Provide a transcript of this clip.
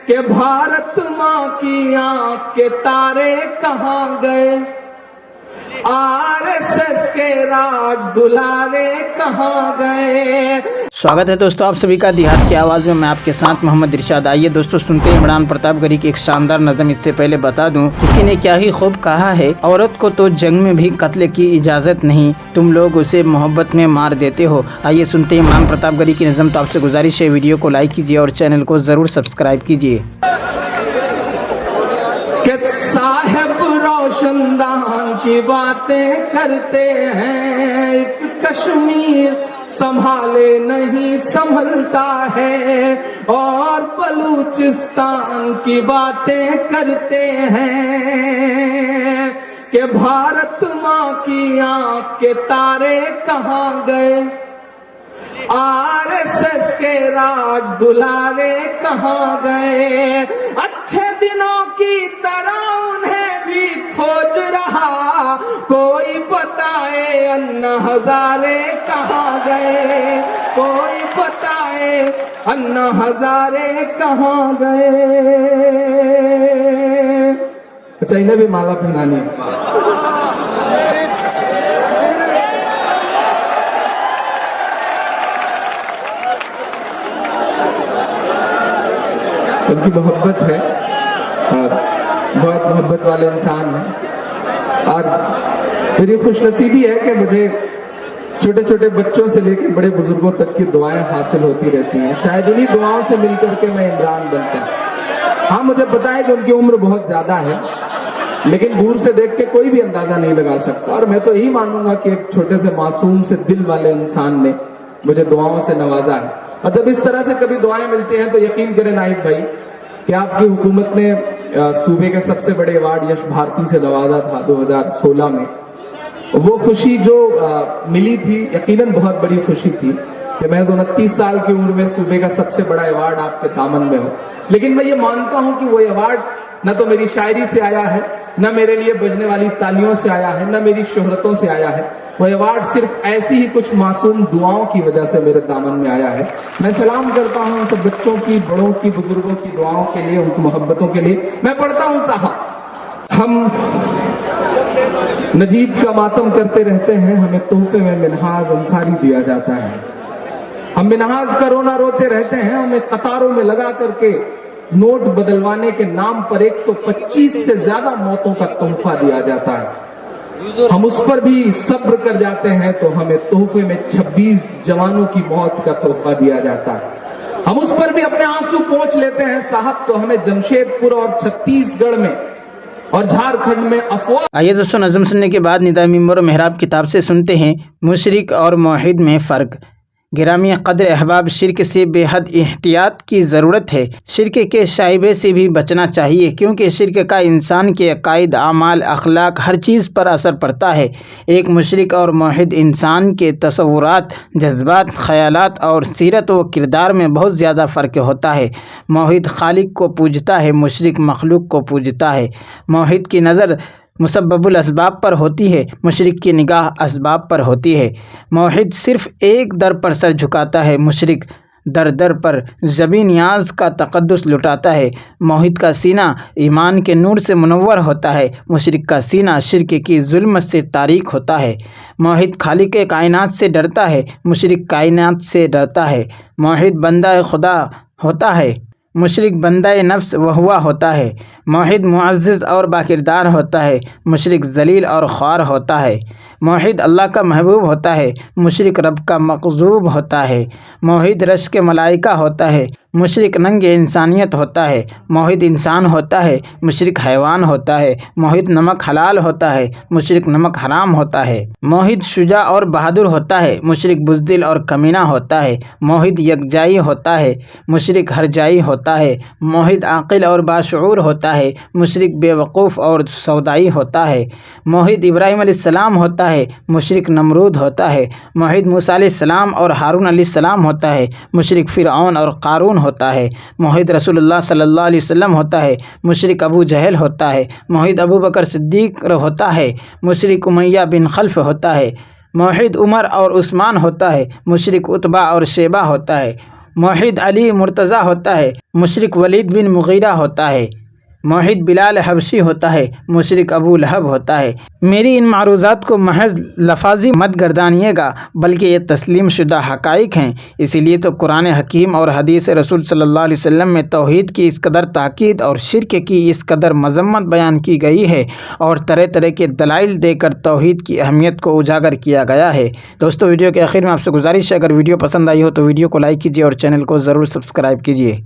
کہ بھارت ماں کی آنکھ کے تارے کہاں گئے، RSS کے راج دلارے کہاں گئے۔ سواگت ہے دوستو آپ سبھی کا دیہات کی آواز میں آپ کے ساتھ محمد ارشاد۔ آئیے دوستو سنتے ہیں عمران پرتاپ گڑھی کی ایک شاندار نظم۔ اس سے پہلے بتا دوں کسی نے کیا ہی خوب کہا ہے، عورت کو تو جنگ میں بھی قتل کی اجازت نہیں، تم لوگ اسے محبت میں مار دیتے ہو۔ آئیے سنتے ہیں عمران پرتاپ گڑھی کی نظم۔ تو آپ سے گزارش ہے ویڈیو کو لائک کیجیے اور چینل کو ضرور سبسکرائب کیجیے۔ صاحب روشن دان کی باتیں کرتے ہیں، ایک کشمیر سنبھالے نہیں سنبھلتا ہے، اور بلوچستان کی باتیں کرتے ہیں کہ بھارت ماں کی آنکھ کے تارے کہاں گئے، RSS کے راج دلارے کہاں گئے۔ اچھے دنوں کی طرح انہیں بھی کھوج رہا، کوئی بتائے انا ہزارے کہاں گئے، کوئی بتائے انا ہزارے کہاں گئے۔ اچھا انہیں بھی مالا پہنانی۔ ان کی محبت ہے اور بہت محبت والے انسان ہیں، اور میری خوش نصیبی ہے کہ مجھے چھوٹے چھوٹے بچوں سے لے کے بڑے بزرگوں تک کی دعائیں حاصل ہوتی رہتی ہیں۔ شاید انہی دعاؤں سے مل کر کے میں عمران بنتا ہوں۔ ہاں مجھے پتا ہے کہ ان کی عمر بہت زیادہ ہے، لیکن دور سے دیکھ کے کوئی بھی اندازہ نہیں لگا سکتا، اور میں تو یہی مانوں گا کہ ایک چھوٹے سے معصوم سے دل والے انسان نے مجھے دعاؤں سے نوازا ہے۔ اور جب اس طرح سے کبھی دعائیں ملتی ہیں تو یقین کریں نائب بھائی کہ آپ کی حکومت نے صوبے کے سب سے بڑے ایوارڈ یش بھارتی سے نوازا تھا 2016 میں۔ وہ خوشی جو ملی تھی یقیناً بہت بڑی خوشی تھی کہ محض 29 سال کی عمر میں صوبے کا سب سے بڑا ایوارڈ آپ کے دامن میں ہو۔ لیکن میں یہ مانتا ہوں کہ وہ ایوارڈ نہ تو میری شاعری سے آیا ہے، نہ میرے لیے بجنے والی تالیوں سے آیا ہے، نہ میری شہرتوں سے آیا ہے۔ وہ ایوارڈ صرف ایسی ہی کچھ معصوم دعاؤں کی وجہ سے میرے دامن میں آیا ہے۔ میں سلام کرتا ہوں سب بچوں کی، بڑوں کی، بزرگوں کی دعاؤں کے لیے، ان کی محبتوں کے لیے۔ میں پڑھتا ہوں صاحب، ہم نجیب کا ماتم کرتے رہتے ہیں، ہمیں تحفے میں منہاز انصاری دیا جاتا ہے۔ ہم منہاز کا رونا روتے رہتے ہیں، ہمیں قطاروں میں لگا کر کے نوٹ بدلوانے کے نام پر 125 سے زیادہ موتوں کا تحفہ دیا جاتا ہے۔ ہم اس پر بھی صبر کر جاتے ہیں تو ہمیں تحفے میں 26 جوانوں کی موت کا تحفہ دیا جاتا ہے۔ ہم اس پر بھی اپنے آنسو پونچھ لیتے ہیں صاحب تو ہمیں جمشید پور اور چھتیس گڑھ میں اور جھارکھنڈ میں افواہ۔ آئیے دوستو نظم سننے کے بعد نداء ممبر و محراب کتاب سے سنتے ہیں مشرک اور موحد میں فرق۔ گرامی قدر احباب، شرک سے بے حد احتیاط کی ضرورت ہے۔ شرک کے شائبے سے بھی بچنا چاہیے، کیونکہ شرک کا انسان کے عقائد، اعمال، اخلاق ہر چیز پر اثر پڑتا ہے۔ ایک مشرک اور موحد انسان کے تصورات، جذبات، خیالات اور سیرت و کردار میں بہت زیادہ فرق ہوتا ہے۔ موحد خالق کو پوجتا ہے، مشرک مخلوق کو پوجتا ہے۔ موحد کی نظر مسبب الاسباب پر ہوتی ہے، مشرک کی نگاہ اسباب پر ہوتی ہے۔ موحد صرف ایک در پر سر جھکاتا ہے، مشرک در در پر ذبی نیاز کا تقدس لٹاتا ہے۔ موحد کا سینہ ایمان کے نور سے منور ہوتا ہے، مشرک کا سینہ شرک کی ظلمت سے تاریک ہوتا ہے۔ موحد خالق کائنات سے ڈرتا ہے، مشرک کائنات سے ڈرتا ہے۔ موحد بندہ خدا ہوتا ہے، مشرک بندہ نفس و ہوا ہوتا ہے۔ موحد معزز اور باکردار ہوتا ہے، مشرک ذلیل اور خوار ہوتا ہے۔ موحد اللہ کا محبوب ہوتا ہے، مشرک رب کا مغضوب ہوتا ہے۔ موحد رشک ملائکہ ہوتا ہے، مشرک ننگ انسانیت ہوتا ہے۔ موحد انسان ہوتا ہے، مشرک حیوان ہوتا ہے۔ موحد نمک حلال ہوتا ہے، مشرک نمک حرام ہوتا ہے۔ موحد شجاع اور بہادر ہوتا ہے، مشرک بزدل اور کمینہ ہوتا ہے۔ موحد یکجائی ہوتا ہے، مشرک ہرجائی ہوتا ہے۔ موحد عاقل اور باشعور ہوتا ہے، مشرک بے وقوف اور سودائی ہوتا ہے۔ موحد ابراہیم علیہ السلام ہوتا ہے، مشرک نمرود ہوتا ہے۔ موحد موسیٰ علیہ السلام اور ہارون علیہ السلام ہوتا ہے، مشرک فرعون اور قارون ہوتا ہے۔ موحد رسول اللہ صلی اللہ علیہ وسلم ہوتا ہے، مشرک ابو جہل ہوتا ہے۔ موحد ابو بکر صدیق ہوتا ہے، مشرک امیہ بن خلف ہوتا ہے۔ موحد عمر اور عثمان ہوتا ہے، مشرک عتبہ اور شیبہ ہوتا ہے۔ موحد علی مرتضیٰ ہوتا ہے، مشرک ولید بن مغیرہ ہوتا ہے، موحد بلال حبشی ہوتا ہے، مشرک ابو لہب ہوتا ہے۔ میری ان معروضات کو محض لفاظی مت گردانیے گا، بلکہ یہ تسلیم شدہ حقائق ہیں۔ اسی لیے تو قرآن حکیم اور حدیث رسول صلی اللہ علیہ وسلم میں توحید کی اس قدر تاکید اور شرک کی اس قدر مذمت بیان کی گئی ہے، اور طرح طرح کے دلائل دے کر توحید کی اہمیت کو اجاگر کیا گیا ہے۔ دوستو، ویڈیو کے آخر میں آپ سے گزارش ہے، اگر ویڈیو پسند آئی ہو تو ویڈیو کو لائک کیجیے اور چینل کو ضرور سبسکرائب کیجیے۔